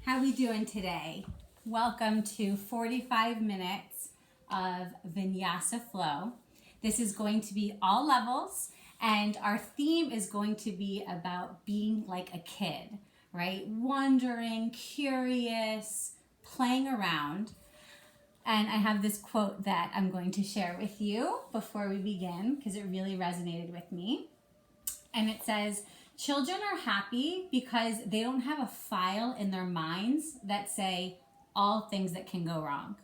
How we doing today? Welcome to 45 minutes of Vinyasa flow. This is going to be all levels, and our theme is going to be about being like a kid, right? Wondering, curious, playing around. And I have this quote that I'm going to share with you before we begin because it really resonated with me. And it says, children are happy because they don't have a file in their minds that say all things that can go wrong.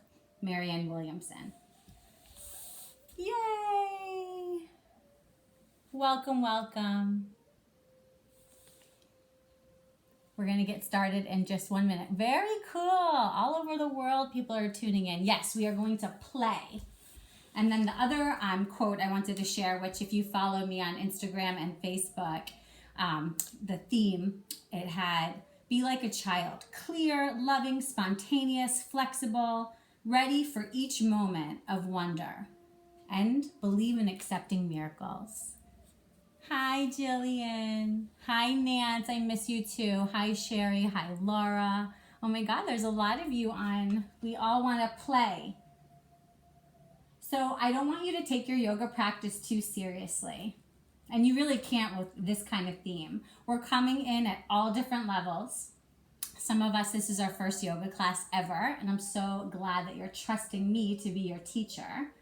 Marianne Williamson. Yay! Welcome, welcome. We're going to get started in just 1 minute. Very cool. All over the world, people are tuning in. Yes, we are going to play. And then the other quote I wanted to share, which if you follow me on Instagram and Facebook, the theme, it had, be like a child, clear, loving, spontaneous, flexible, ready for each moment of wonder, and believe in accepting miracles. Hi, Jillian. Hi, Nance. I miss you too. Hi, Sherry. Hi, Laura. Oh my God, there's a lot of you on. We all want to play. So I don't want you to take your yoga practice too seriously. And you really can't with this kind of theme. We're coming in at all different levels. Some of us, this is our first yoga class ever, and I'm so glad that you're trusting me to be your teacher.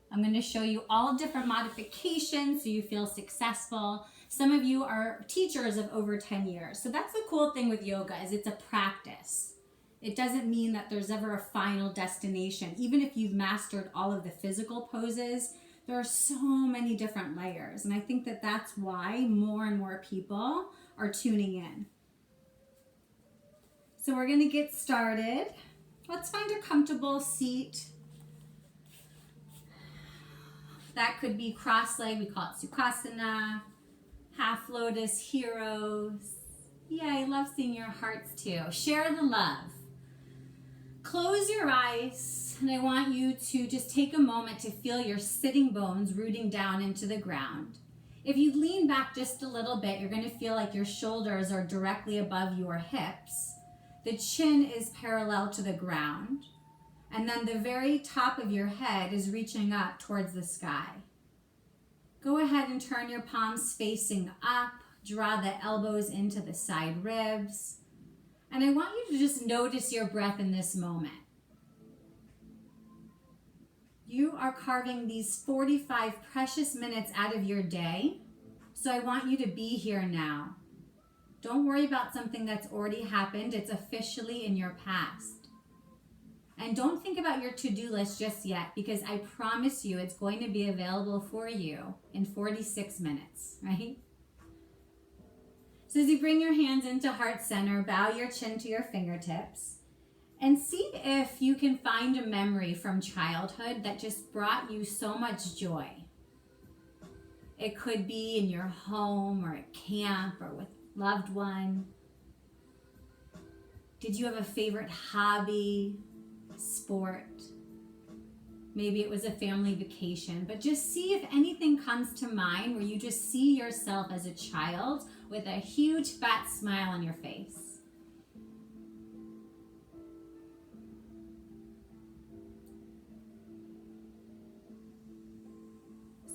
I'm going to show you all different modifications so you feel successful. Some of you are teachers of over 10 years. So that's the cool thing with yoga is it's a practice. It doesn't mean that there's ever a final destination. Even if you've mastered all of the physical poses, there are so many different layers. And I think that that's why more and more people are tuning in. So we're going to get started. Let's find a comfortable seat. That could be cross-legged, we call it Sukhasana, half lotus, heroes. Yeah, I love seeing your hearts too. Share the love. Close your eyes, and I want you to just take a moment to feel your sitting bones rooting down into the ground. If you lean back just a little bit, you're going to feel like your shoulders are directly above your hips. The chin is parallel to the ground. And then the very top of your head is reaching up towards the sky. Go ahead and turn your palms facing up. Draw the elbows into the side ribs. And I want you to just notice your breath in this moment. You are carving these 45 precious minutes out of your day. So I want you to be here now. Don't worry about something that's already happened. It's officially in your past. And don't think about your to-do list just yet, because I promise you it's going to be available for you in 46 minutes, right? So as you bring your hands into heart center, bow your chin to your fingertips, and see if you can find a memory from childhood that just brought you so much joy. It could be in your home or at camp or with a loved one. Did you have a favorite hobby? Sport, maybe it was a family vacation, but just see if anything comes to mind where you just see yourself as a child with a huge fat smile on your face.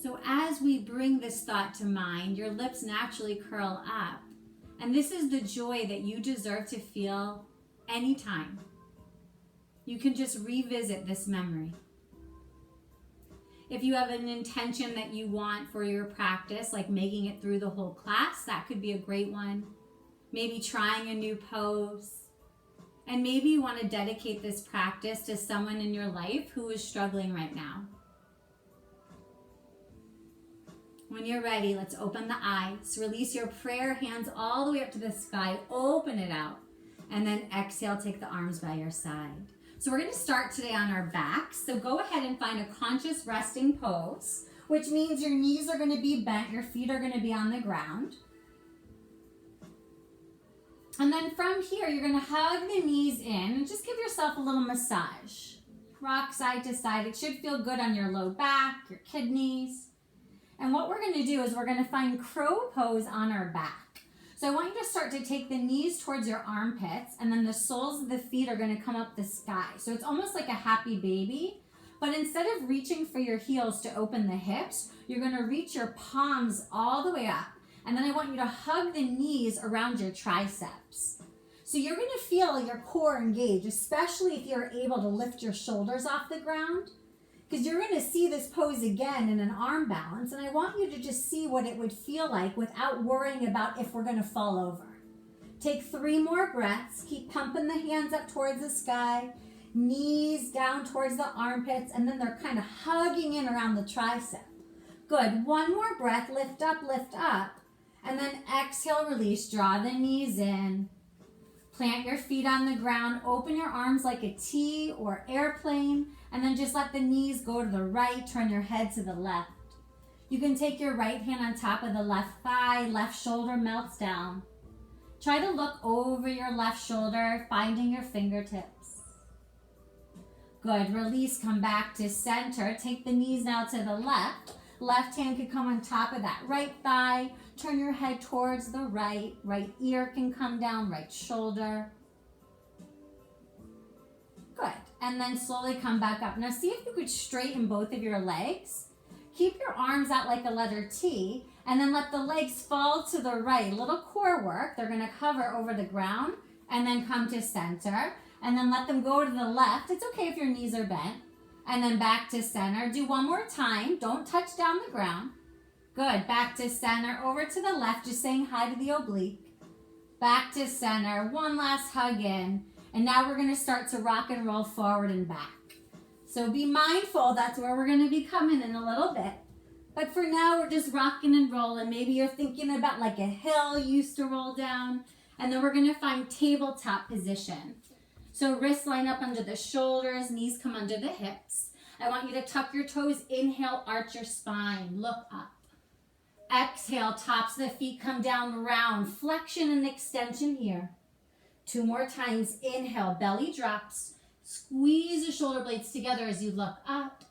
So as we bring this thought to mind, your lips naturally curl up, and this is the joy that you deserve to feel anytime. You can just revisit this memory. If you have an intention that you want for your practice, like making it through the whole class, that could be a great one. Maybe trying a new pose. And maybe you want to dedicate this practice to someone in your life who is struggling right now. When you're ready, let's open the eyes. Release your prayer hands all the way up to the sky. Open it out. And then exhale, take the arms by your side. So we're going to start today on our back. So go ahead and find a conscious resting pose, which means your knees are going to be bent, your feet are going to be on the ground. And then from here, you're going to hug the knees in and just give yourself a little massage. Rock side to side. It should feel good on your low back, your kidneys. And what we're going to do is we're going to find crow pose on our back. So I want you to start to take the knees towards your armpits, and then the soles of the feet are going to come up the sky. So it's almost like a happy baby, but instead of reaching for your heels to open the hips, you're going to reach your palms all the way up. And then I want you to hug the knees around your triceps. So you're going to feel your core engage, especially if you're able to lift your shoulders off the ground, because you're going to see this pose again in an arm balance. And I want you to just see what it would feel like without worrying about if we're going to fall over. Take 3 more breaths. Keep pumping the hands up towards the sky, knees down towards the armpits, and then they're kind of hugging in around the tricep. Good. 1 more breath. Lift up, and then exhale, release. Draw the knees in. Plant your feet on the ground. Open your arms like a T or airplane, and then just let the knees go to the right. Turn your head to the left. You can take your right hand on top of the left thigh. Left shoulder melts down. Try to look over your left shoulder, finding your fingertips. Good. Release. Come back to center. Take the knees now to the left. Left hand can come on top of that right thigh. Turn your head towards the right. Right ear can come down, right shoulder. Good. And then slowly come back up. Now see if you could straighten both of your legs. Keep your arms out like a letter T, and then let the legs fall to the right. Little core work. They're going to hover over the ground and then come to center. And then let them go to the left. It's okay if your knees are bent. And then back to center. Do 1 more time. Don't touch down the ground. Good. Back to center. Over to the left. Just saying hi to the oblique. Back to center. 1 last hug in. And now we're going to start to rock and roll forward and back. So be mindful. That's where we're going to be coming in a little bit. But for now, we're just rocking and rolling. Maybe you're thinking about like a hill you used to roll down. And then we're going to find tabletop position. So wrists line up under the shoulders, knees come under the hips. I want you to tuck your toes. Inhale, arch your spine, look up. Exhale, tops of the feet come down round. Flexion and extension here. 2 more times. Inhale, belly drops. Squeeze the shoulder blades together as you look up.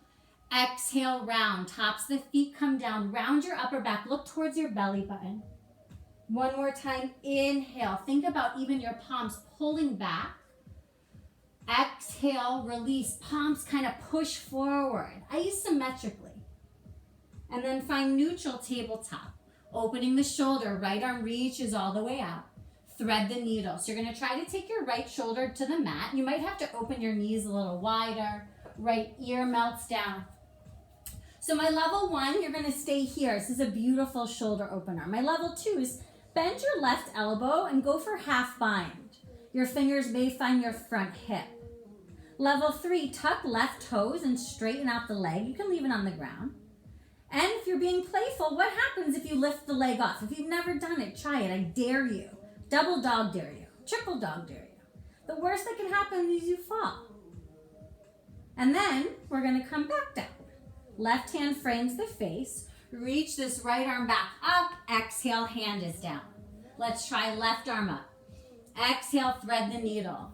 Exhale, round. Tops of the feet come down. Round your upper back. Look towards your belly button. 1 more time. Inhale. Think about even your palms pulling back. Exhale, release. Palms kind of push forward, asymmetrically. And then find neutral tabletop. Opening the shoulder, right arm reaches all the way out. Thread the needle. So you're going to try to take your right shoulder to the mat. You might have to open your knees a little wider. Right ear melts down. So my level 1, you're going to stay here. This is a beautiful shoulder opener. My level 2 is bend your left elbow and go for half bind. Your fingers may find your front hip. Level 3, tuck left toes and straighten out the leg. You can leave it on the ground. And if you're being playful, what happens if you lift the leg off? If you've never done it, try it. I dare you. Double dog dare you. Triple dog dare you. The worst that can happen is you fall. And then we're going to come back down. Left hand frames the face. Reach this right arm back up. Exhale, hand is down. Let's try left arm up. Exhale, thread the needle.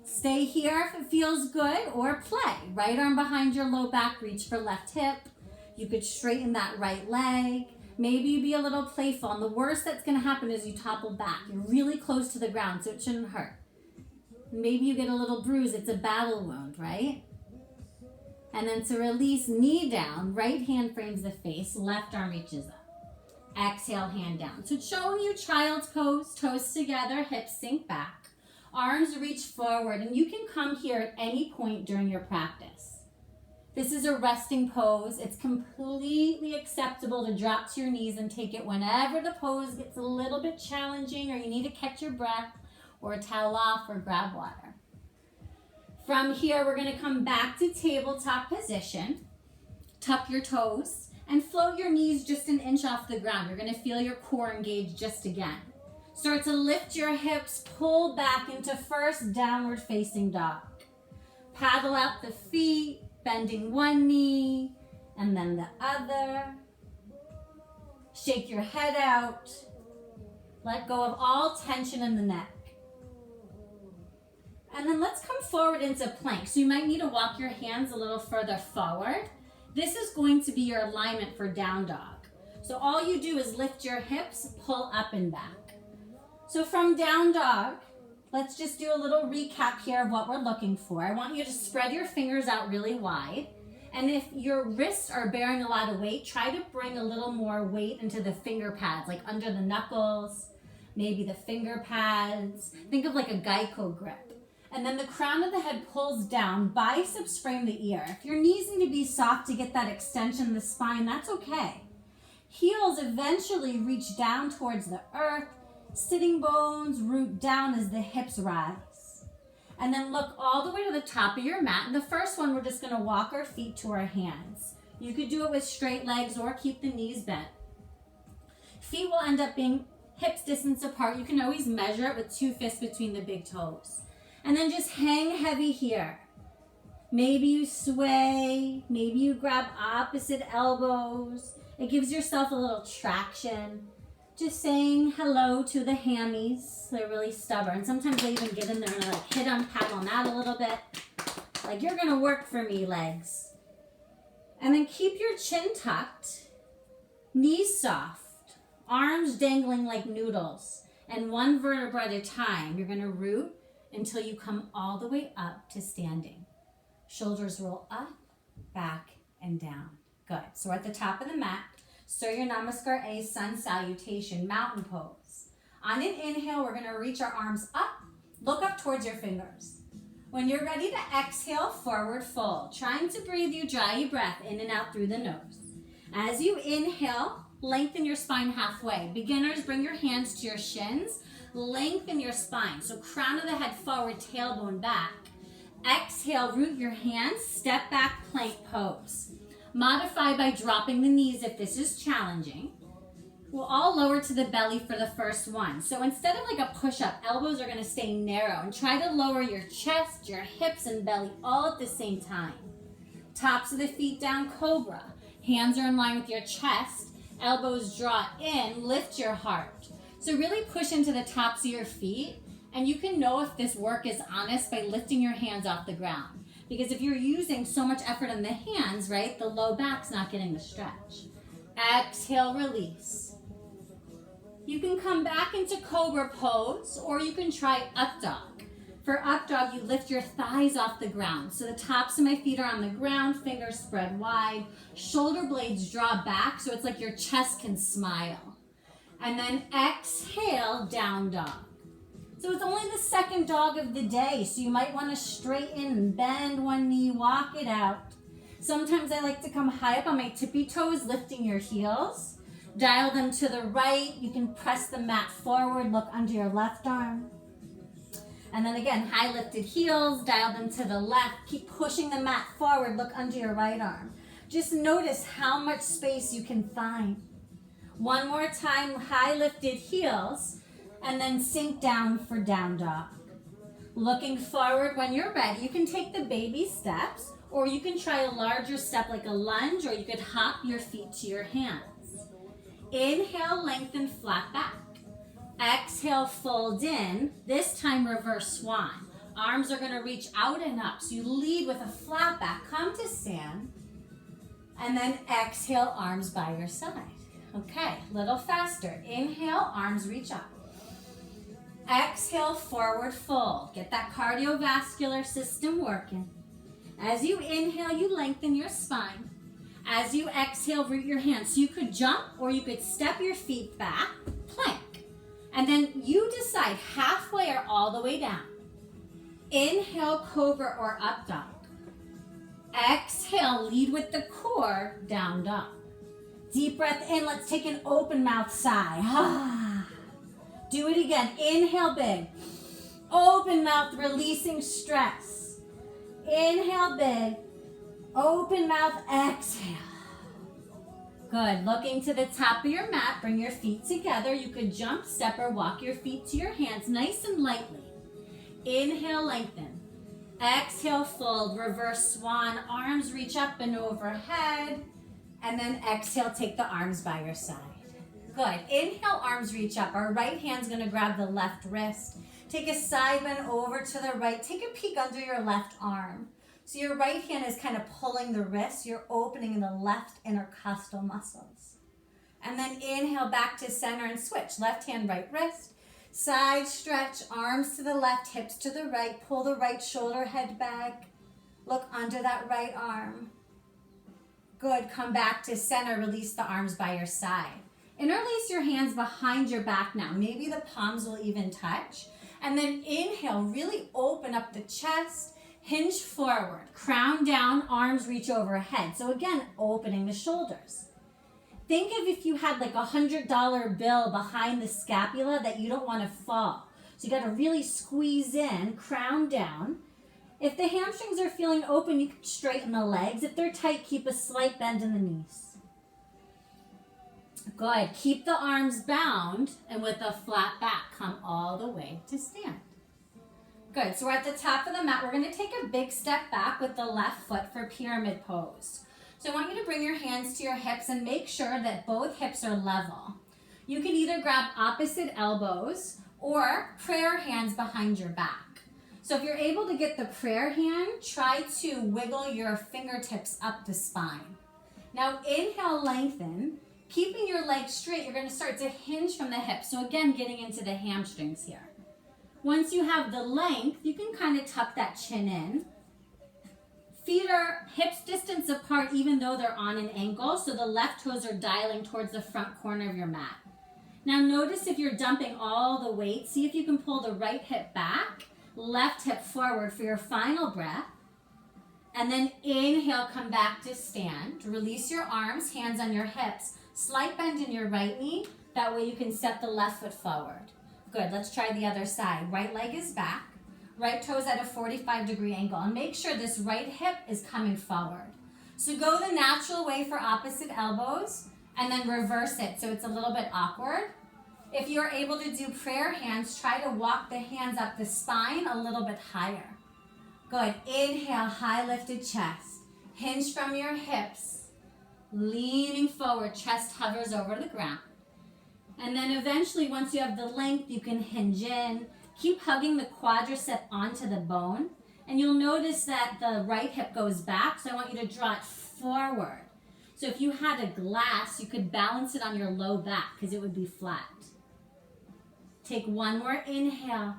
Stay here if it feels good, or play. Right arm behind your low back, reach for left hip. You could straighten that right leg. Maybe you be a little playful, and the worst that's going to happen is you topple back. You're really close to the ground, so it shouldn't hurt. Maybe you get a little bruise. It's a battle wound, right? And then to release, knee down. Right hand frames the face. Left arm reaches up. Exhale, hand down. So it's showing you child's pose. Toes together, hips sink back. Arms reach forward, and you can come here at any point during your practice. This is a resting pose. It's completely acceptable to drop to your knees and take it whenever the pose gets a little bit challenging or you need to catch your breath or towel off or grab water. From here, we're going to come back to tabletop position. Tuck your toes and float your knees just an inch off the ground. You're going to feel your core engage just again. Start to lift your hips, pull back into first downward facing dog. Paddle out the feet, bending one knee and then the other. Shake your head out. Let go of all tension in the neck. And then let's come forward into plank. So you might need to walk your hands a little further forward. This is going to be your alignment for down dog. So all you do is lift your hips, pull up and back. So from down dog, let's just do a little recap here of what we're looking for. I want you to spread your fingers out really wide. And if your wrists are bearing a lot of weight, try to bring a little more weight into the finger pads, like under the knuckles, maybe the finger pads. Think of like a Geico grip. And then the crown of the head pulls down, biceps frame the ear. If your knees need to be soft to get that extension of the spine, that's okay. Heels eventually reach down towards the earth. Sitting bones root down as the hips rise. And then look all the way to the top of your mat. And the first one, we're just gonna walk our feet to our hands. You could do it with straight legs or keep the knees bent. Feet will end up being hips distance apart. You can always measure it with 2 fists between the big toes. And then just hang heavy here. Maybe you sway, maybe you grab opposite elbows. It gives yourself a little traction. Just saying hello to the hammies. They're really stubborn. Sometimes they even get in there and like hit them, pat on that a little bit. Like, you're gonna work for me, legs. And then keep your chin tucked, knees soft, arms dangling like noodles. And one vertebra at a time, you're gonna root until you come all the way up to standing. Shoulders roll up, back, and down. Good. So we're at the top of the mat. Surya Namaskar A, Sun Salutation, Mountain Pose. On an inhale, we're going to reach our arms up. Look up towards your fingers. When you're ready to exhale, forward fold. Trying to breathe, you dry your breath in and out through the nose. As you inhale, lengthen your spine halfway. Beginners, bring your hands to your shins. Lengthen your spine. So crown of the head forward, tailbone back. Exhale, root your hands, step back, plank pose. Modify by dropping the knees if this is challenging. We'll all lower to the belly for the first one. So instead of like a push-up, elbows are going to stay narrow. And try to lower your chest, your hips, and belly all at the same time. Tops of the feet down, cobra. Hands are in line with your chest. Elbows draw in, lift your heart. So really push into the tops of your feet. And you can know if this work is honest by lifting your hands off the ground. Because if you're using so much effort in the hands, right, the low back's not getting the stretch. Exhale, release. You can come back into cobra pose, or you can try up dog. For up dog, you lift your thighs off the ground. So the tops of my feet are on the ground, fingers spread wide, shoulder blades draw back, so it's like your chest can smile. And then exhale, down dog. So it's only the second dog of the day, so you might want to straighten and bend one knee, walk it out. Sometimes I like to come high up on my tippy toes, lifting your heels. Dial them to the right. You can press the mat forward, look under your left arm. And then again, high lifted heels, dial them to the left. Keep pushing the mat forward, look under your right arm. Just notice how much space you can find. One more time, high lifted heels. And then sink down for down dog. Looking forward when you're ready, you can take the baby steps, or you can try a larger step like a lunge, or you could hop your feet to your hands. Inhale, lengthen, flat back. Exhale, fold in. This time, reverse swan. Arms are going to reach out and up. So you lead with a flat back. Come to stand. And then exhale, arms by your side. Okay, a little faster. Inhale, arms reach up. Exhale, forward fold. Get that cardiovascular system working. As you inhale, you lengthen your spine. As you exhale, root your hands. So you could jump or you could step your feet back, plank. And then you decide halfway or all the way down. Inhale, cobra or up dog. Exhale, lead with the core, down dog. Deep breath in. Let's take an open mouth sigh. Do it again. Inhale big. Open mouth, releasing stress. Inhale big. Open mouth, exhale. Good. Looking to the top of your mat. Bring your feet together. You could jump, step, or walk your feet to your hands nice and lightly. Inhale, lengthen. Exhale, fold. Reverse swan. Arms reach up and overhead. And then exhale, take the arms by your side. Good. Inhale, arms reach up. Our right hand's going to grab the left wrist. Take a side bend over to the right. Take a peek under your left arm. So your right hand is kind of pulling the wrist. You're opening the left intercostal muscles. And then inhale back to center and switch. Left hand, right wrist. Side stretch, arms to the left, hips to the right. Pull the right shoulder head back. Look under that right arm. Good. Come back to center. Release the arms by your side. Interlace your hands behind your back now. Maybe the palms will even touch. And then inhale, really open up the chest. Hinge forward. Crown down, arms reach overhead. So again, opening the shoulders. Think of if you had like $100 bill behind the scapula that you don't want to fall. So you got to really squeeze in, crown down. If the hamstrings are feeling open, you can straighten the legs. If they're tight, keep a slight bend in the knees. Good. Keep the arms bound, and with a flat back, come all the way to stand. Good. So we're at the top of the mat. We're going to take a big step back with the left foot for pyramid pose. So I want you to bring your hands to your hips and make sure that both hips are level. You can either grab opposite elbows or prayer hands behind your back. So if you're able to get the prayer hand, try to wiggle your fingertips up the spine. Now inhale, lengthen. Keeping your legs straight, you're going to start to hinge from the hips. So again, getting into the hamstrings here. Once you have the length, you can kind of tuck that chin in. Feet are hips distance apart even though they're on an angle, so the left toes are dialing towards the front corner of your mat. Now notice if you're dumping all the weight, see if you can pull the right hip back, left hip forward for your final breath. And then inhale, come back to stand. Release your arms, hands on your hips. Slight bend in your right knee, that way you can step the left foot forward. Good, let's try the other side. Right leg is back. Right toes at a 45-degree angle. And make sure this right hip is coming forward. So go the natural way for opposite elbows and then reverse it so it's a little bit awkward. If you're able to do prayer hands, try to walk the hands up the spine a little bit higher. Good. Inhale, high lifted chest. Hinge from your hips. Leaning forward, chest hovers over the ground. And then eventually, once you have the length, you can hinge in. Keep hugging the quadricep onto the bone. And you'll notice that the right hip goes back, so I want you to draw it forward. So if you had a glass, you could balance it on your low back because it would be flat. Take one more inhale,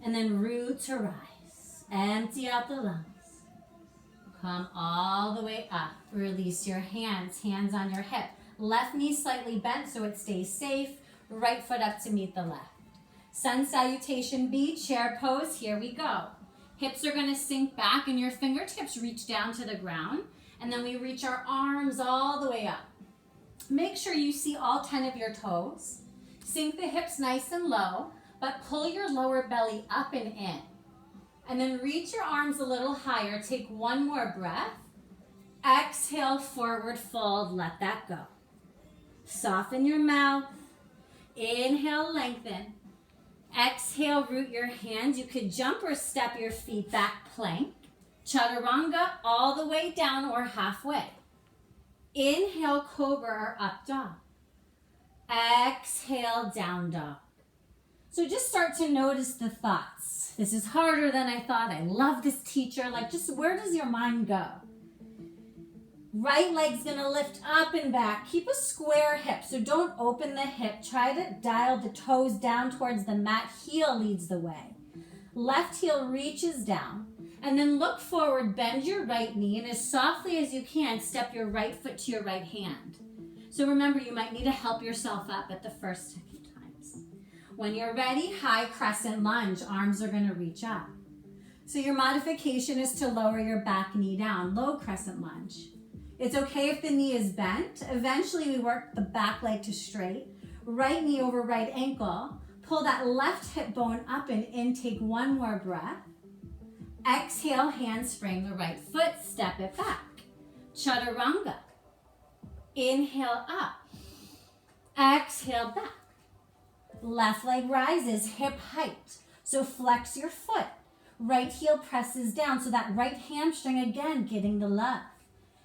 and then root to rise. Empty out the lungs. Come all the way up. Release your hands, hands on your hip. Left knee slightly bent so it stays safe. Right foot up to meet the left. Sun Salutation B, chair pose, here we go. Hips are going to sink back and your fingertips reach down to the ground. And then we reach our arms all the way up. Make sure you see all 10 of your toes. Sink the hips nice and low, but pull your lower belly up and in. And then reach your arms a little higher. Take one more breath. Exhale, forward fold, let that go. Soften your mouth. Inhale, lengthen. Exhale, root your hands. You could jump or step your feet back, plank. Chaturanga, all the way down or halfway. Inhale, cobra or up dog. Exhale, down dog. So just start to notice the thoughts. This is harder than I thought. I love this teacher. Like, just where does your mind go? Right leg's gonna lift up and back. Keep a square hip, so don't open the hip. Try to dial the toes down towards the mat. Heel leads the way. Left heel reaches down. And then look forward, bend your right knee, and as softly as you can, step your right foot to your right hand. So remember, you might need to help yourself up at the first few times. When you're ready, high crescent lunge. Arms are gonna reach up. So your modification is to lower your back knee down, low crescent lunge. It's okay if the knee is bent. Eventually we work the back leg to straight. Right knee over right ankle. Pull that left hip bone up and in. Take one more breath. Exhale, handspring the right foot. Step it back. Chaturanga. Inhale up. Exhale back. Left leg rises, hip height. So flex your foot. Right heel presses down. So that right hamstring again getting the love.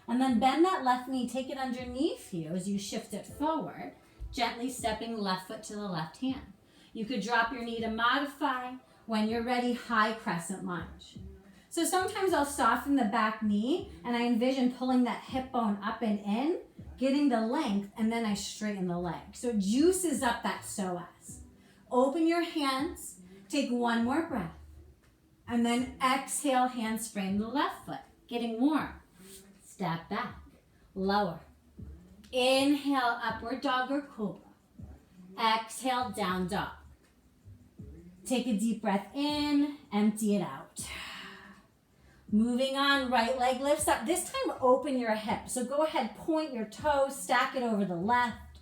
And then bend that left knee, take it underneath you as you shift it forward, gently stepping left foot to the left hand. You could drop your knee to modify. When you're ready, high crescent lunge. So sometimes I'll soften the back knee and I envision pulling that hip bone up and in, getting the length, and then I straighten the leg. So it juices up that psoas. Open your hands, take one more breath, and then exhale, hands frame the left foot, getting warm. Step back, lower. Inhale, upward dog or cobra. Exhale, down dog. Take a deep breath in, empty it out. Moving on, right leg lifts up. This time open your hip. So go ahead, point your toes, stack it over the left.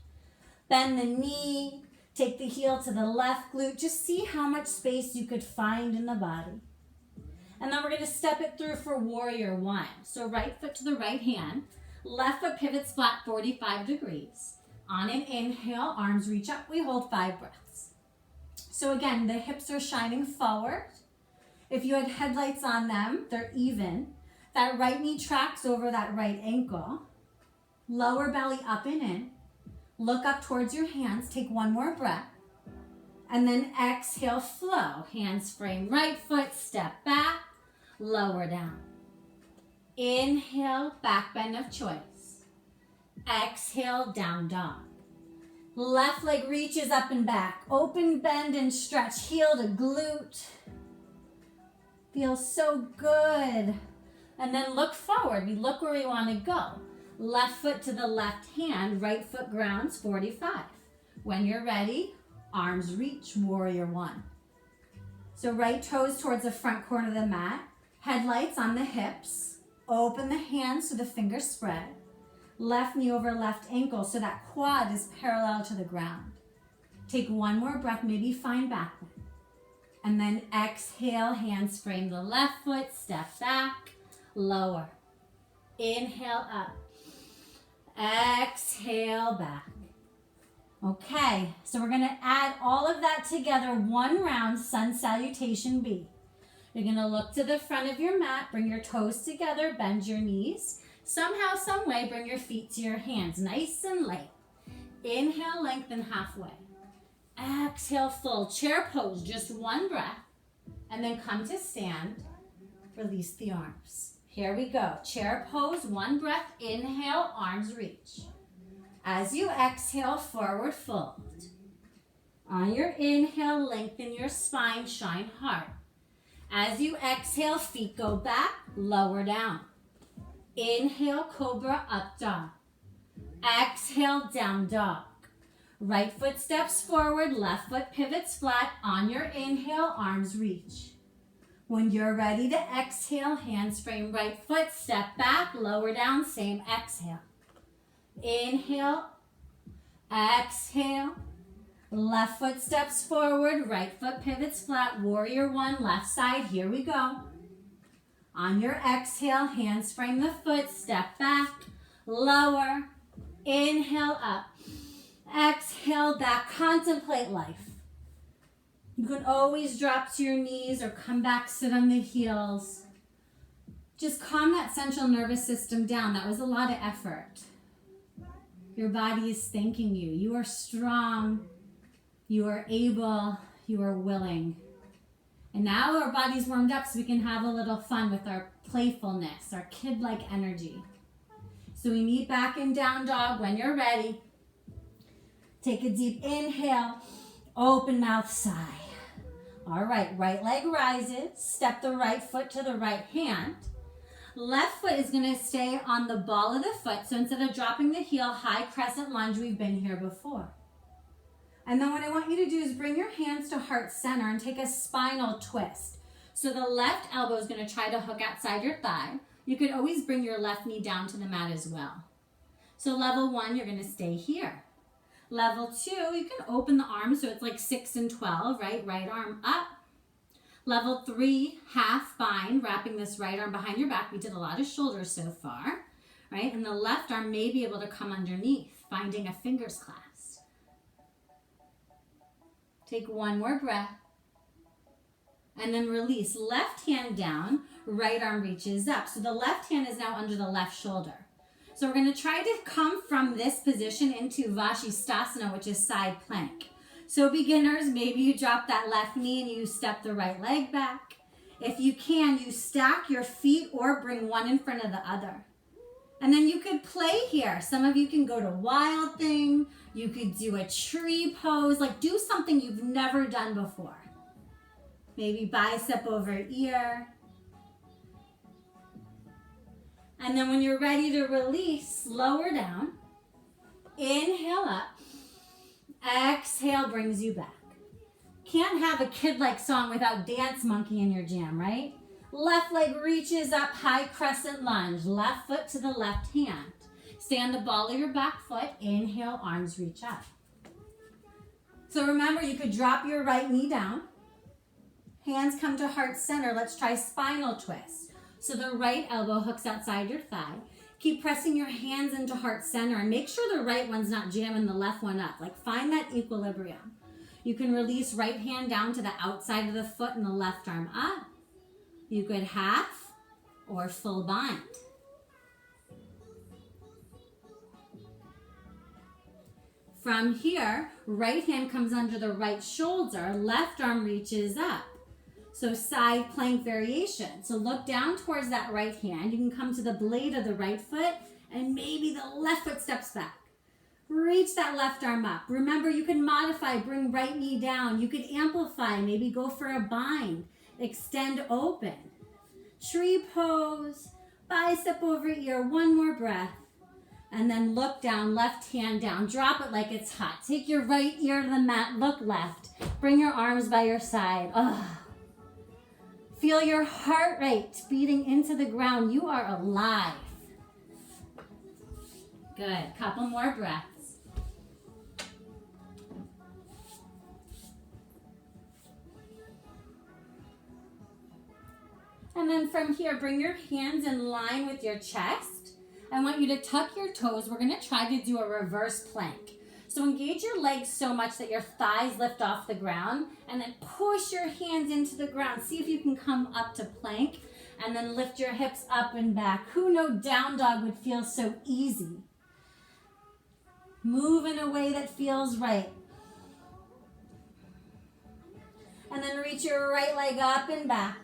Bend the knee, take the heel to the left glute. Just see how much space you could find in the body. And then we're going to step it through for warrior one. So right foot to the right hand, left foot pivots flat 45 degrees. On an inhale, arms reach up. We hold 5 breaths. So again, the hips are shining forward. If you had headlights on them, they're even. That right knee tracks over that right ankle. Lower belly up and in. Look up towards your hands. Take one more breath. And then exhale, flow. Hands frame right foot, step back, lower down. Inhale, back bend of choice. Exhale, down dog. Left leg reaches up and back. Open, bend, and stretch. Heel to glute. Feels so good. And then look forward. We look where we want to go. Left foot to the left hand, right foot grounds 45. When you're ready, arms reach, warrior one. So right toes towards the front corner of the mat. Headlights on the hips. Open the hands so the fingers spread. Left knee over left ankle so that quad is parallel to the ground. Take one more breath, maybe find back bend. And then exhale, hands frame the left foot, step back, lower. Inhale up. Exhale back. Okay, so we're gonna add all of that together, one round, Sun Salutation B. You're gonna look to the front of your mat, bring your toes together, bend your knees. Somehow, some way, bring your feet to your hands, nice and light. Inhale, lengthen halfway. Exhale, full chair pose, just one breath. And then come to stand, release the arms. Here we go, chair pose, one breath, inhale, arms reach. As you exhale, forward fold. On your inhale, lengthen your spine, shine hard. As you exhale, feet go back, lower down. Inhale, cobra, up dog. Exhale, down dog. Right foot steps forward, left foot pivots flat. On your inhale, arms reach. When you're ready to exhale, hands frame right foot, step back, lower down, same exhale. Inhale, exhale. Left foot steps forward, right foot pivots flat, warrior one, left side, here we go. On your exhale, hands frame the foot, step back, lower, inhale up, exhale back, contemplate life. You can always drop to your knees or come back, sit on the heels. Just calm that central nervous system down. That was a lot of effort. Your body is thanking you. You are strong, you are able, you are willing. And now our body's warmed up so we can have a little fun with our playfulness, our kid-like energy. So we meet back in down dog when you're ready. Take a deep inhale, open mouth, sigh. All right, right leg rises, step the right foot to the right hand. Left foot is gonna stay on the ball of the foot, so instead of dropping the heel, high crescent lunge, we've been here before. And then what I want you to do is bring your hands to heart center and take a spinal twist. So the left elbow is gonna try to hook outside your thigh. You could always bring your left knee down to the mat as well. So level 1, you're gonna stay here. Level 2, you can open the arms so it's like 6 and 12, right? Right arm up. Level 3, half bind, wrapping this right arm behind your back. We did a lot of shoulders so far, right? And the left arm may be able to come underneath, finding a fingers clasp. Take one more breath. And then release. Left hand down, right arm reaches up. So the left hand is now under the left shoulder. So we're going to try to come from this position into Vashisthasana, which is side plank. So beginners, maybe you drop that left knee and you step the right leg back. If you can, you stack your feet or bring one in front of the other. And then you could play here. Some of you can go to Wild Thing. You could do a tree pose. Like do something you've never done before. Maybe bicep over ear. And then when you're ready to release, lower down. Inhale up. Exhale brings you back. Can't have a kid-like song without Dance Monkey in your jam, right? Left leg reaches up, high crescent lunge. Left foot to the left hand. Stay on the ball of your back foot. Inhale, arms reach up. So remember, you could drop your right knee down. Hands come to heart center. Let's try spinal twist. So the right elbow hooks outside your thigh. Keep pressing your hands into heart center and make sure the right one's not jamming the left one up. Like find that equilibrium. You can release right hand down to the outside of the foot and the left arm up. You could half or full bind. From here, right hand comes under the right shoulder, left arm reaches up. So side plank variation. So look down towards that right hand. You can come to the blade of the right foot and maybe the left foot steps back. Reach that left arm up. Remember, you can modify, bring right knee down. You could amplify, maybe go for a bind. Extend open. Tree pose, bicep over ear, one more breath. And then look down, left hand down. Drop it like it's hot. Take your right ear to the mat, look left. Bring your arms by your side. Feel your heart rate beating into the ground. You are alive. Good. Couple more breaths. And then from here, bring your hands in line with your chest. I want you to tuck your toes. We're going to try to do a reverse plank. So engage your legs so much that your thighs lift off the ground and then push your hands into the ground. See if you can come up to plank and then lift your hips up and back. Who knew down dog would feel so easy? Move in a way that feels right. And then reach your right leg up and back.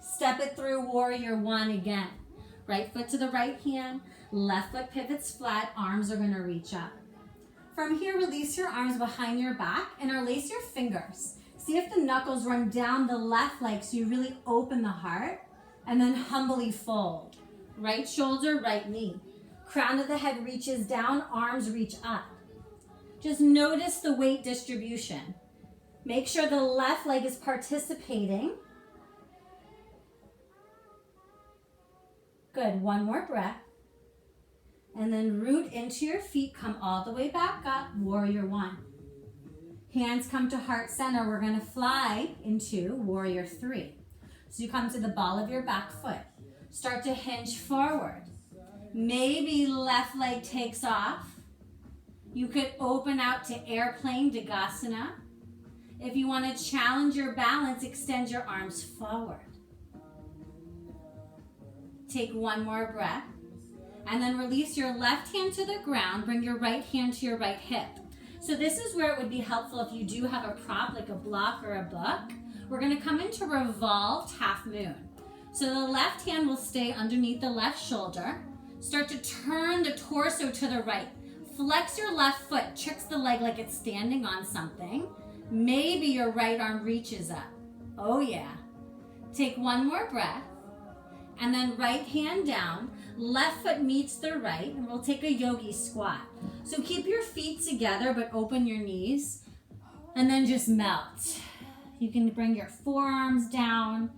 Step it through warrior one again. Right foot to the right hand, left foot pivots flat, arms are gonna reach up. From here, release your arms behind your back and interlace your fingers. See if the knuckles run down the left leg so you really open the heart, and then humbly fold. Right shoulder, right knee. Crown of the head reaches down, arms reach up. Just notice the weight distribution. Make sure the left leg is participating. Good, one more breath. And then root into your feet, come all the way back up, warrior one. Hands come to heart center. We're gonna fly into warrior three. So you come to the ball of your back foot. Start to hinge forward. Maybe left leg takes off. You could open out to airplane, Dagasana. If you wanna challenge your balance, extend your arms forward. Take one more breath. And then release your left hand to the ground. Bring your right hand to your right hip. So this is where it would be helpful if you do have a prop like a block or a book. We're going to come into revolved half moon. So the left hand will stay underneath the left shoulder. Start to turn the torso to the right. Flex your left foot. Tricks the leg like it's standing on something. Maybe your right arm reaches up. Oh yeah. Take one more breath. And then right hand down, left foot meets the right, and we'll take a yogi squat. So keep your feet together, but open your knees, and then just melt. You can bring your forearms down.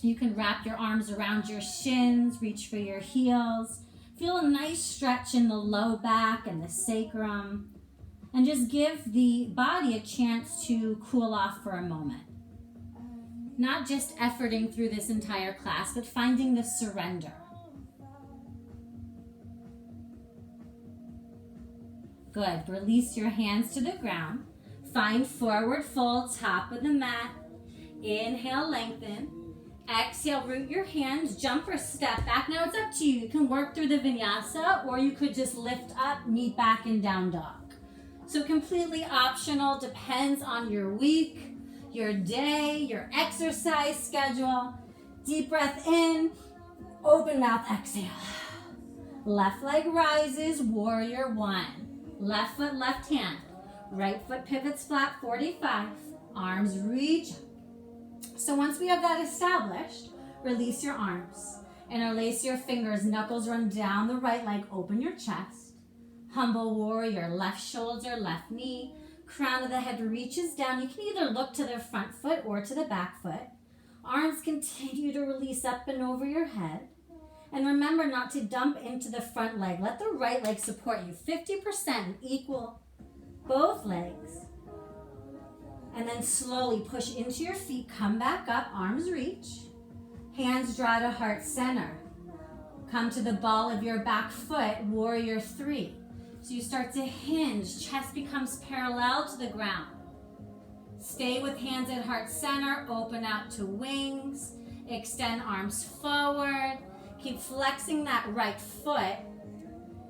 You can wrap your arms around your shins, reach for your heels. Feel a nice stretch in the low back and the sacrum, and just give the body a chance to cool off for a moment. Not just efforting through this entire class, but finding the surrender. Good. Release your hands to the ground. Find forward fold, top of the mat. Inhale, lengthen. Exhale, root your hands, jump or step back. Now it's up to you. You can work through the vinyasa, or you could just lift up, meet back in down dog. So completely optional, depends on your week. your day, your exercise schedule. Deep breath in, open mouth, exhale. Left leg rises, warrior one. Left foot, left hand. Right foot pivots flat, 45. Arms reach. So once we have that established, release your arms. Interlace your fingers, knuckles run down the right leg, open your chest. Humble warrior, left shoulder, left knee. Crown of the head reaches down. You can either look to the front foot or to the back foot. Arms continue to release up and over your head. And remember not to dump into the front leg. Let the right leg support you. 50% equal both legs. And then slowly push into your feet. Come back up. Arms reach. Hands draw to heart center. Come to the ball of your back foot. Warrior three. So you start to hinge. Chest becomes parallel to the ground. Stay with hands at heart center. Open out to wings. Extend arms forward. Keep flexing that right foot.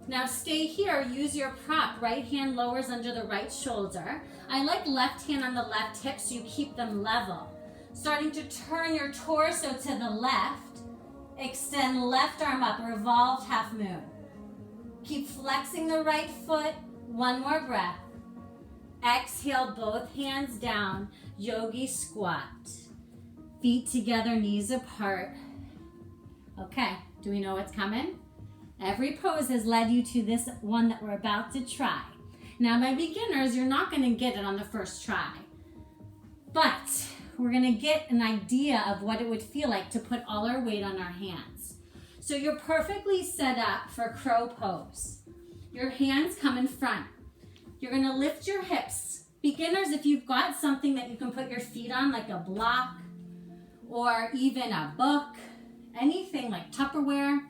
Now stay here. Use your prop. Right hand lowers under the right shoulder. I like left hand on the left hip so you keep them level. Starting to turn your torso to the left. Extend left arm up. Revolved half moon. Keep flexing the right foot. One more breath. Exhale, both hands down. Yogi squat. Feet together, knees apart. Okay, do we know what's coming? Every pose has led you to this one that we're about to try. Now, my beginners, you're not going to get it on the first try. But we're going to get an idea of what it would feel like to put all our weight on our hands. So you're perfectly set up for crow pose. Your hands come in front. You're going to lift your hips. Beginners, if you've got something that you can put your feet on, like a block or even a book, anything like Tupperware,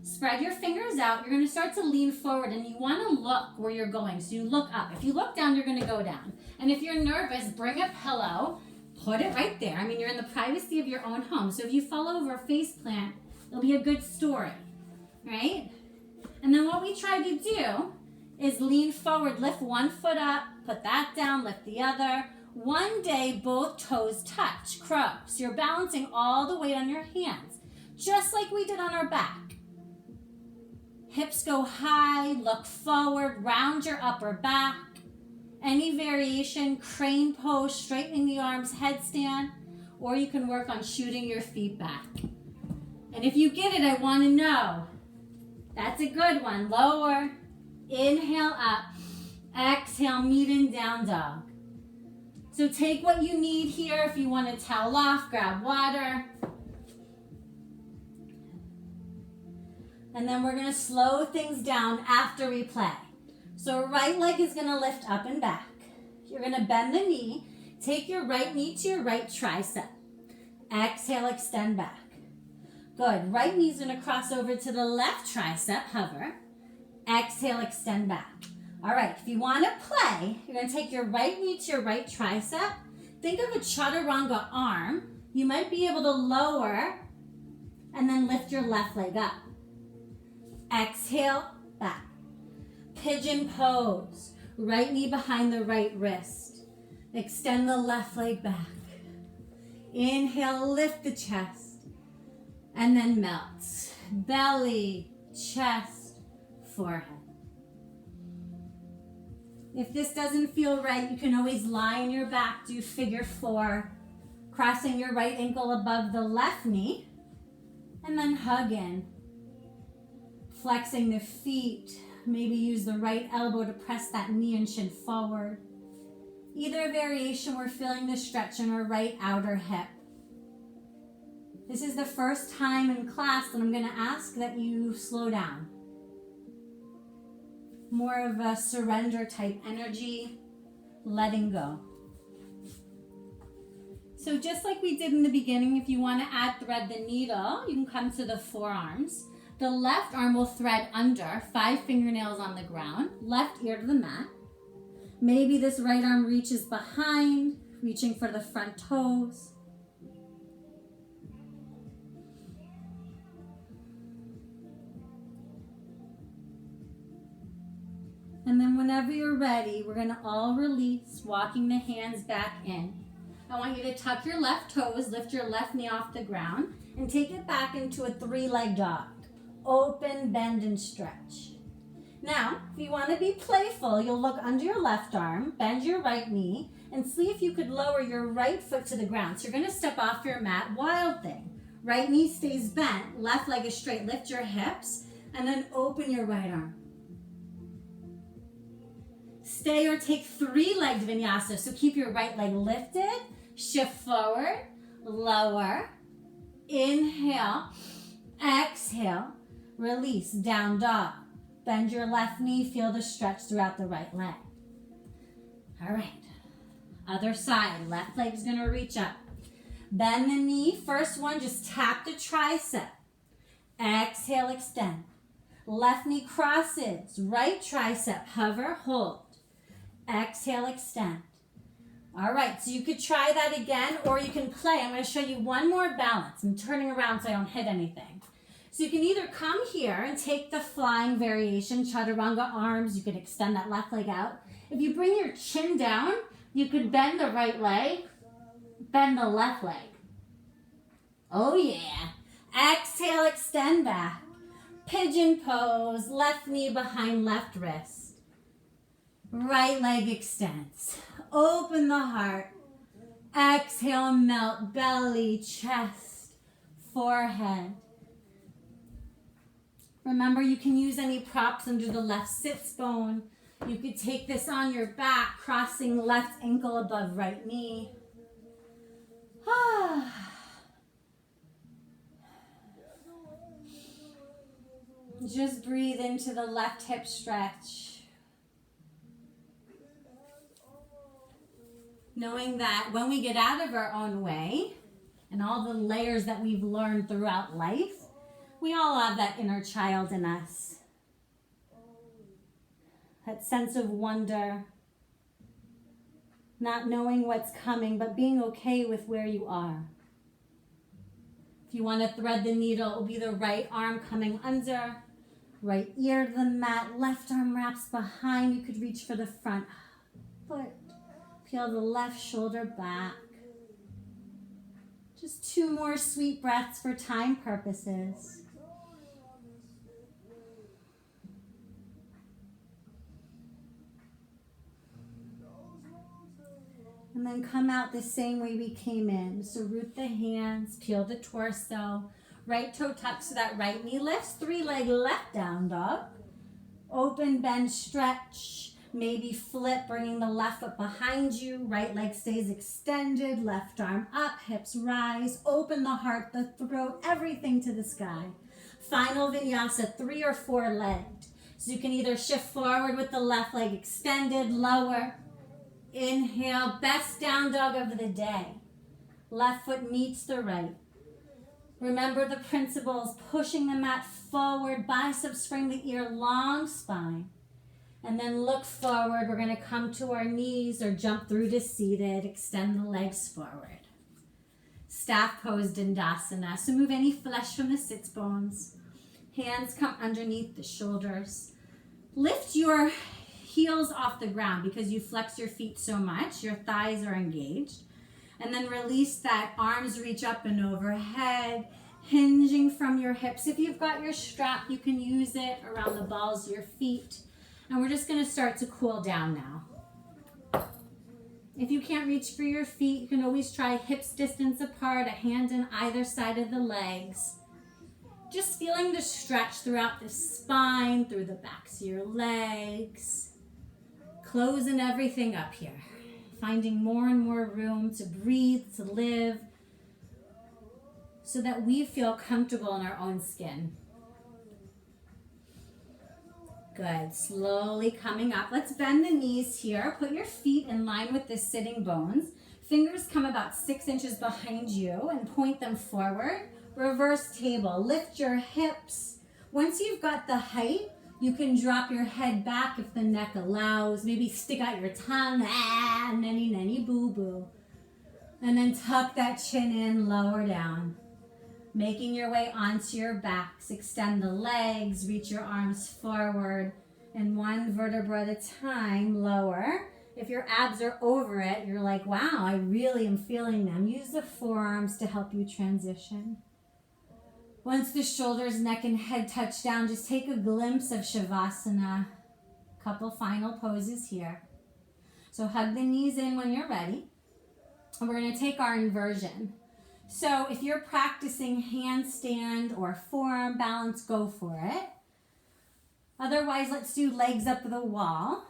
spread your fingers out. You're going to start to lean forward and you want to look where you're going. So you look up. If you look down, you're going to go down. And if you're nervous, bring a pillow, put it right there. I mean, you're in the privacy of your own home. So if you fall over, face plant, it'll be a good story, right? And then what we try to do is lean forward, lift one foot up, put that down, lift the other. One day, both toes touch, crow. So you're balancing all the weight on your hands, just like we did on our back. Hips go high, look forward, round your upper back. Any variation, crane pose, straightening the arms, headstand, or you can work on shooting your feet back. And if you get it, I want to know. That's a good one. Lower, inhale up, exhale, meet in down dog. So take what you need here. If you want to towel off, grab water. And then we're going to slow things down after we play. So right leg is going to lift up and back. You're going to bend the knee. Take your right knee to your right tricep. Exhale, extend back. Good. Right knee's going to cross over to the left tricep, hover. Exhale, extend back. All right, if you want to play, you're going to take your right knee to your right tricep. Think of a chaturanga arm. You might be able to lower and then lift your left leg up. Exhale, back. Pigeon pose. Right knee behind the right wrist. Extend the left leg back. Inhale, lift the chest. And then melt. Belly, chest, forehead. If this doesn't feel right, you can always lie on your back, do figure four, crossing your right ankle above the left knee, and then hug in. Flexing the feet, maybe use the right elbow to press that knee and shin forward. Either variation, we're feeling the stretch in our right outer hip. This is the first time in class that I'm going to ask that you slow down. More of a surrender type energy, letting go. So just like we did in the beginning, if you want to add thread the needle, you can come to the forearms. The left arm will thread under, 5 fingernails on the ground, left ear to the mat. Maybe this right arm reaches behind, reaching for the front toes. And then whenever you're ready, we're going to all release, walking the hands back in. I want you to tuck your left toes, lift your left knee off the ground, and take it back into a 3-leg dog. Open, bend, and stretch. Now, if you want to be playful, you'll look under your left arm, bend your right knee, and see if you could lower your right foot to the ground. So you're going to step off your mat, wild thing. Right knee stays bent, left leg is straight. Lift your hips, and then open your right arm. Stay or take 3-legged vinyasa. So keep your right leg lifted, shift forward, lower, inhale, exhale, release, down dog. Bend your left knee, feel the stretch throughout the right leg. All right, other side, left leg's gonna reach up. Bend the knee, first one, just tap the tricep. Exhale, extend. Left knee crosses, right tricep, hover, hold. Exhale, extend. All right, so you could try that again, or you can play. I'm gonna show you one more balance. I'm turning around so I don't hit anything. So you can either come here and take the flying variation, chaturanga arms. You could extend that left leg out. If you bring your chin down, you could bend the right leg, bend the left leg. Oh yeah. Exhale, extend back. Pigeon pose, left knee behind left wrist. Right leg extends. Open the heart. Exhale, melt belly, chest, forehead. Remember, you can use any props under the left sits bone. You could take this on your back, crossing left ankle above right knee. Just breathe into the left hip stretch. Knowing that when we get out of our own way and all the layers that we've learned throughout life, we all have that inner child in us. That sense of wonder, not knowing what's coming, but being okay with where you are. If you want to thread the needle, it will be the right arm coming under, right ear to the mat, left arm wraps behind. You could reach for the front foot. Peel the left shoulder back. Just 2 more sweet breaths for time purposes. And then come out the same way we came in. So root the hands, peel the torso. Right toe tucks so that right knee lifts. 3-leg left down dog. Open, bend, stretch. Maybe flip, bringing the left foot behind you. Right leg stays extended. Left arm up, hips rise. Open the heart, the throat, everything to the sky. Final vinyasa, 3 or 4 legged. So you can either shift forward with the left leg extended, lower. Inhale, best down dog of the day. Left foot meets the right. Remember the principles, pushing the mat forward, biceps spring the ear, long spine. And then look forward. We're going to come to our knees or jump through to seated. Extend the legs forward. Staff pose, Dandasana. So move any flesh from the sits bones. Hands come underneath the shoulders. Lift your heels off the ground because you flex your feet so much. Your thighs are engaged. And then release that. Arms reach up and overhead, hinging from your hips. If you've got your strap, you can use it around the balls of your feet. And we're just going to start to cool down now. If you can't reach for your feet, you can always try hips distance apart, a hand on either side of the legs. Just feeling the stretch throughout the spine, through the backs of your legs. Closing everything up here. Finding more and more room to breathe, to live, so that we feel comfortable in our own skin. Good. Slowly coming up. Let's bend the knees here. Put your feet in line with the sitting bones. Fingers come about 6 inches behind you and point them forward. Reverse table. Lift your hips. Once you've got the height, you can drop your head back if the neck allows. Maybe stick out your tongue. Nanny, nanny, boo, boo. And then tuck that chin in, lower down. Making your way onto your backs. Extend the legs, reach your arms forward. And 1 vertebra at a time, lower. If your abs are over it, you're like, wow, I really am feeling them. Use the forearms to help you transition. Once the shoulders, neck, and head touch down, just take a glimpse of Shavasana. Couple final poses here. So hug the knees in when you're ready. And we're going to take our inversion. So if you're practicing handstand or forearm balance, go for it. Otherwise, let's do legs up the wall.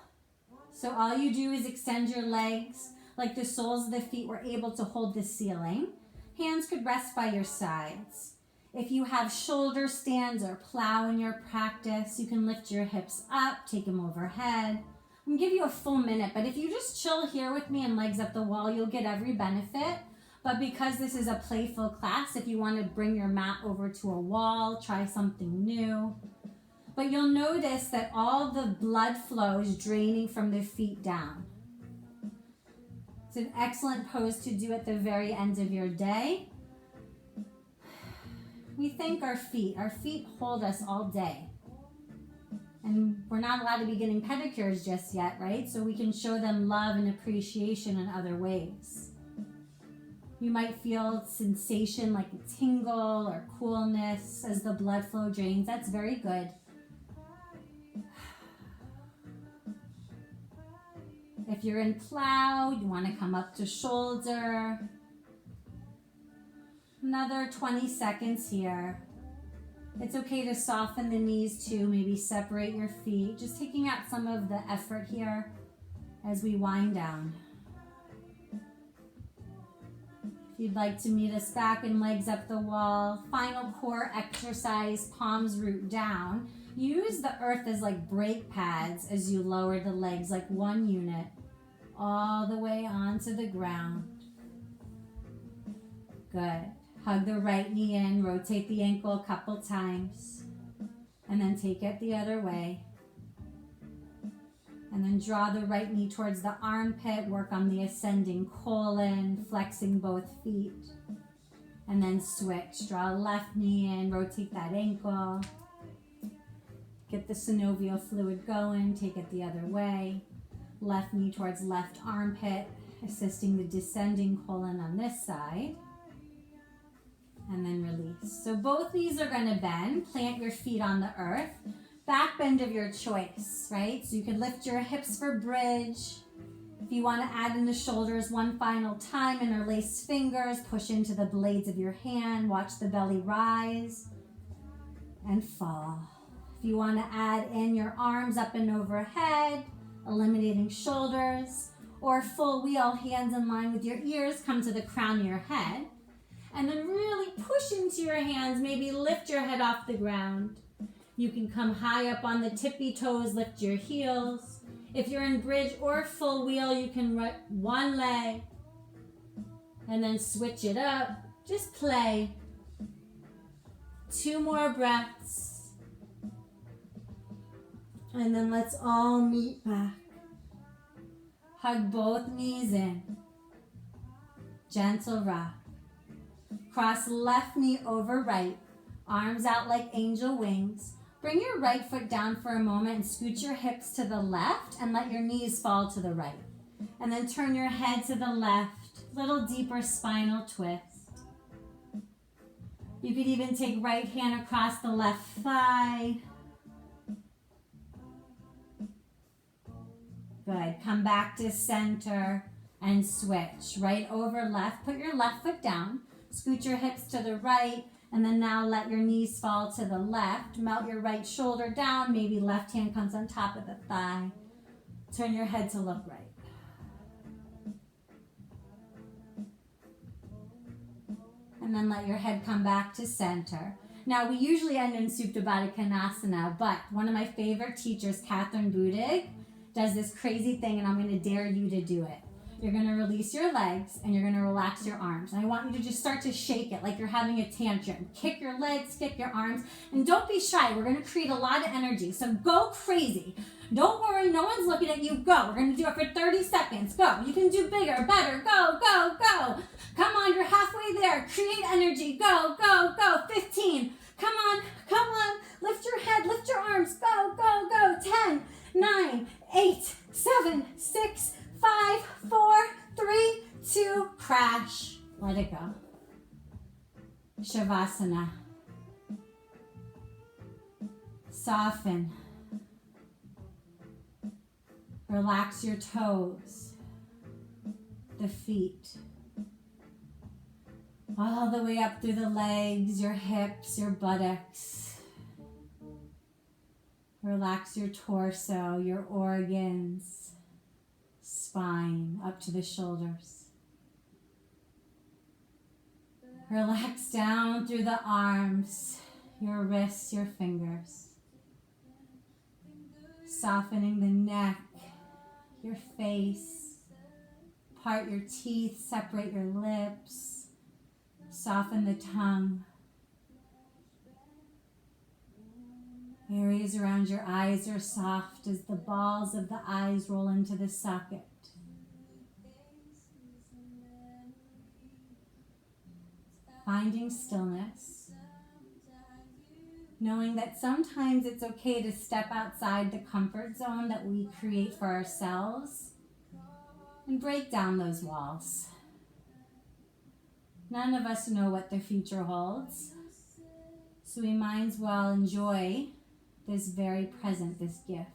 So all you do is extend your legs like the soles of the feet were able to hold the ceiling. Hands could rest by your sides. If you have shoulder stands or plow in your practice, you can lift your hips up, take them overhead. I'm going to give you a full minute, but if you just chill here with me and legs up the wall, you'll get every benefit. But because this is a playful class, if you want to bring your mat over to a wall, try something new. But you'll notice that all the blood flow is draining from the feet down. It's an excellent pose to do at the very end of your day. We thank our feet. Our feet hold us all day. And we're not allowed to be getting pedicures just yet, right? So we can show them love and appreciation in other ways. You might feel sensation like a tingle or coolness as the blood flow drains. That's very good. If you're in plow, you want to come up to shoulder. Another 20 seconds here. It's okay to soften the knees too, maybe separate your feet. Just taking out some of the effort here as we wind down. If you'd like to meet us back and legs up the wall, final core exercise, palms root down. Use the earth as like brake pads as you lower the legs like one unit all the way onto the ground. Good. Hug the right knee in, rotate the ankle a couple times, and then take it the other way. And then draw the right knee towards the armpit, work on the ascending colon, flexing both feet. And then switch. Draw left knee in, rotate that ankle. Get the synovial fluid going, take it the other way. Left knee towards left armpit, assisting the descending colon on this side. And then release. So both knees are going to bend. Plant your feet on the earth. Back bend of your choice, right? So you can lift your hips for bridge. If you want to add in the shoulders one final time, interlace fingers, push into the blades of your hand, watch the belly rise and fall. If you want to add in your arms up and overhead, eliminating shoulders, or full wheel, hands in line with your ears, come to the crown of your head. And then really push into your hands, maybe lift your head off the ground. You can come high up on the tippy toes, lift your heels. If you're in bridge or full wheel, you can run one leg and then switch it up. Just play. 2 more breaths. And then let's all meet back. Hug both knees in. Gentle rock. Cross left knee over right, arms out like angel wings. Bring your right foot down for a moment and scoot your hips to the left and let your knees fall to the right. And then turn your head to the left, little deeper spinal twist. You could even take right hand across the left thigh. Good. Come back to center and switch. Right over left. Put your left foot down. Scoot your hips to the right, and then now let your knees fall to the left. Melt your right shoulder down. Maybe left hand comes on top of the thigh. Turn your head to look right. And then let your head come back to center. Now, we usually end in Supta Baddha Konasana, but one of my favorite teachers, Catherine Budig, does this crazy thing, and I'm going to dare you to do it. You're going to release your legs and you're going to relax your arms. And I want you to just start to shake it like you're having a tantrum. Kick your legs, kick your arms, and don't be shy. We're going to create a lot of energy. So go crazy. Don't worry, no one's looking at you. Go. We're going to do it for 30 seconds. Go. You can do bigger, better. Go, go, go. Come on, you're halfway there. Create energy. Go, go, go. 15. Come on, come on. Lift your head, lift your arms. Go, go, go. 10, 9, 8, 7, 6, Shavasana. Soften. Relax your toes, the feet, all the way up through the legs, your hips, your buttocks. Relax your torso, your organs, spine, up to the shoulders. Relax down through the arms, your wrists, your fingers. Softening the neck, your face. Part your teeth, separate your lips. Soften the tongue. Areas around your eyes are soft as the balls of the eyes roll into the socket. Finding stillness. Knowing that sometimes it's okay to step outside the comfort zone that we create for ourselves and break down those walls. None of us know what the future holds, so we might as well enjoy this very present, this gift.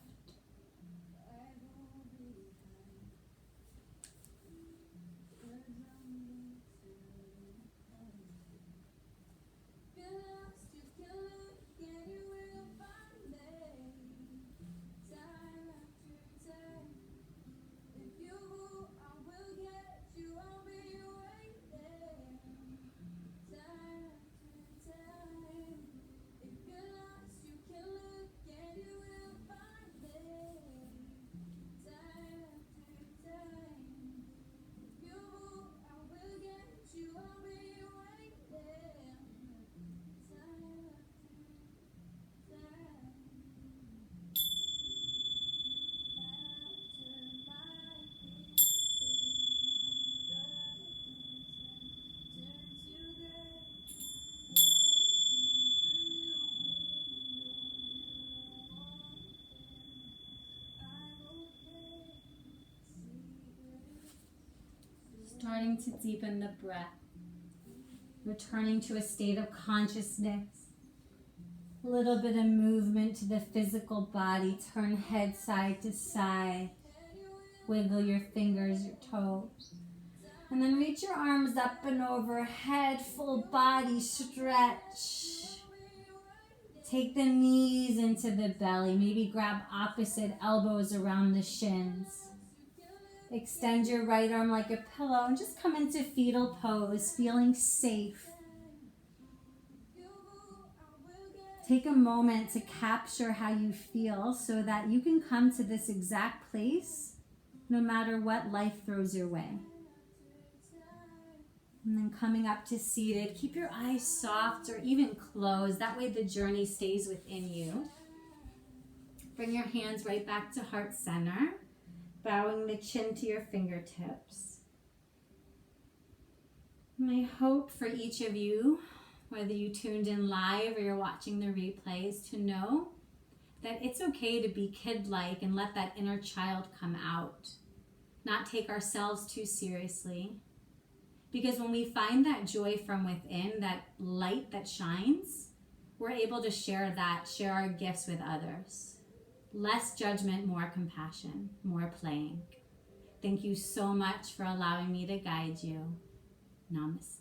Starting to deepen the breath, returning to a state of consciousness, a little bit of movement to the physical body. Turn head side to side, wiggle your fingers, your toes, and then reach your arms up and overhead, full body stretch. Take the knees into the belly, maybe grab opposite elbows around the shins. Extend your right arm like a pillow and just come into fetal pose, feeling safe. Take a moment to capture how you feel so that you can come to this exact place no matter what life throws your way. And then coming up to seated, keep your eyes soft or even closed. That way the journey stays within you. Bring your hands right back to heart center. Bowing the chin to your fingertips. My hope for each of you, whether you tuned in live or you're watching the replay, is to know that it's okay to be kid-like and let that inner child come out. Not take ourselves too seriously. Because when we find that joy from within, that light that shines, we're able to share our gifts with others. Less judgment, more compassion, more playing. Thank you so much for allowing me to guide you. Namaste.